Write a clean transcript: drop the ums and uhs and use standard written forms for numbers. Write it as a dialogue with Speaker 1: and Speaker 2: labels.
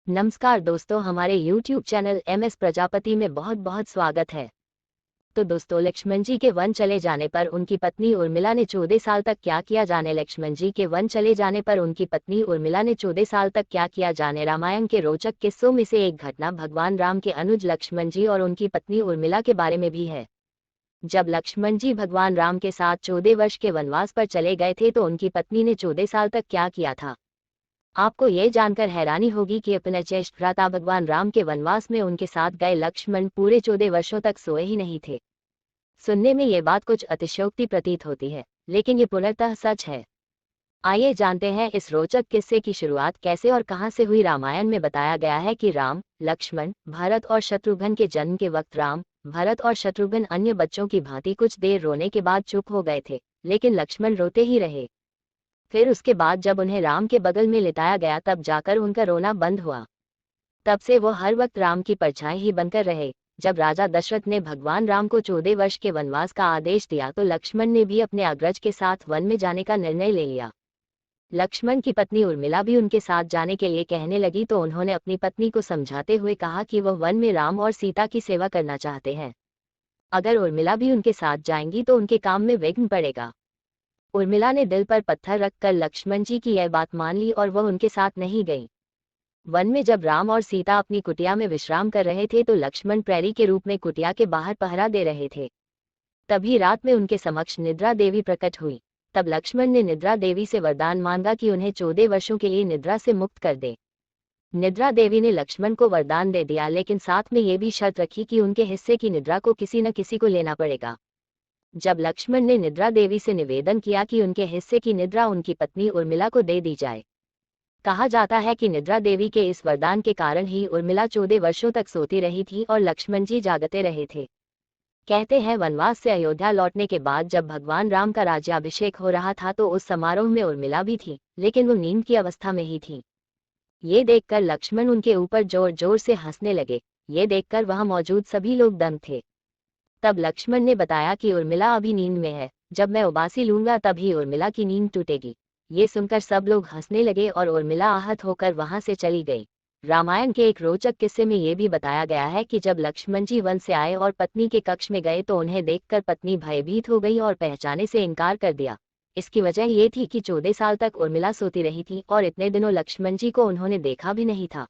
Speaker 1: नमस्कार दोस्तों, हमारे YouTube चैनल MS प्रजापति में बहुत बहुत स्वागत है। तो दोस्तों, लक्ष्मण जी के वन चले जाने पर उनकी पत्नी उर्मिला ने 14 साल तक क्या किया जाने। लक्ष्मण जी के वन चले जाने पर उनकी पत्नी उर्मिला ने 14 साल तक क्या किया जाने। रामायण के रोचक किस्सों में से एक घटना भगवान राम के अनुज लक्ष्मण जी और उनकी पत्नी उर्मिला के बारे में भी है। जब लक्ष्मण जी भगवान राम के साथ 14 वर्ष के वनवास पर चले गए थे तो उनकी पत्नी ने 14 साल तक क्या किया था। आपको ये जानकर हैरानी होगी कि अपने ज्येष्ठ भ्राता भगवान राम के वनवास में उनके साथ गए लक्ष्मण पूरे 14 वर्षों तक सोए ही नहीं थे। सुनने में ये बात कुछ अतिशयोक्ति प्रतीत होती है, लेकिन ये पूर्णतः सच है। आइए जानते हैं इस रोचक किस्से की शुरुआत कैसे और कहां से हुई। रामायण में बताया गया है कि राम, लक्ष्मण, भरत और शत्रुघ्न के जन्म के वक्त राम, भरत और शत्रुघ्न अन्य बच्चों की भांति कुछ देर रोने के बाद चुप हो गए थे, लेकिन लक्ष्मण रोते ही रहे। फिर उसके बाद जब उन्हें राम के बगल में लिटाया गया तब जाकर उनका रोना बंद हुआ। तब से वो हर वक्त राम की परछाई ही बनकर रहे। जब राजा दशरथ ने भगवान राम को 14 वर्ष के वनवास का आदेश दिया तो लक्ष्मण ने भी अपने अग्रज के साथ वन में जाने का निर्णय ले लिया। लक्ष्मण की पत्नी उर्मिला भी उनके साथ जाने के लिए कहने लगी तो उन्होंने अपनी पत्नी को समझाते हुए कहा कि वह वन में राम और सीता की सेवा करना चाहते हैं। अगर उर्मिला भी उनके साथ जाएंगी तो उनके काम में विघ्न पड़ेगा। उर्मिला ने दिल पर पत्थर रखकर लक्ष्मण जी की यह बात मान ली और वह उनके साथ नहीं गई। वन में जब राम और सीता अपनी कुटिया में विश्राम कर रहे थे तो लक्ष्मण प्रहरी के रूप में कुटिया के बाहर पहरा दे रहे थे। तभी रात में उनके समक्ष निद्रा देवी प्रकट हुई। तब लक्ष्मण ने निद्रा देवी से वरदान मांगा कि उन्हें 14 वर्षों के लिए निद्रा से मुक्त कर दे। निद्रा देवी ने लक्ष्मण को वरदान दे दिया, लेकिन साथ में ये भी शर्त रखी कि उनके हिस्से की निद्रा को किसी न किसी को लेना पड़ेगा। जब लक्ष्मण ने निद्रा देवी से निवेदन किया कि उनके हिस्से की निद्रा उनकी पत्नी उर्मिला को दे दी जाए। कहा जाता है कि निद्रा देवी के इस वरदान के कारण ही उर्मिला 14 वर्षों तक सोती रही थी और लक्ष्मण जी जागते रहे थे। कहते हैं वनवास से अयोध्या लौटने के बाद जब भगवान राम का राज्याभिषेक हो रहा था तो उस समारोह में उर्मिला भी थी, लेकिन वो नींद की अवस्था में ही थी। ये देखकर लक्ष्मण उनके ऊपर जोर जोर से हंसने लगे। ये देखकर वहां मौजूद सभी लोग दंग थे। तब लक्ष्मण ने बताया कि उर्मिला अभी नींद में है, जब मैं उबासी लूंगा तभी उर्मिला की नींद टूटेगी। ये सुनकर सब लोग हंसने लगे और उर्मिला आहत होकर वहां से चली गई। रामायण के एक रोचक किस्से में ये भी बताया गया है कि जब लक्ष्मण जी वन से आए और पत्नी के कक्ष में गए तो उन्हें देखकर पत्नी भयभीत हो गई और पहचाने से इनकार कर दिया। इसकी वजह ये थी कि 14 साल तक उर्मिला सोती रही थी और इतने दिनों लक्ष्मण जी को उन्होंने देखा भी नहीं था।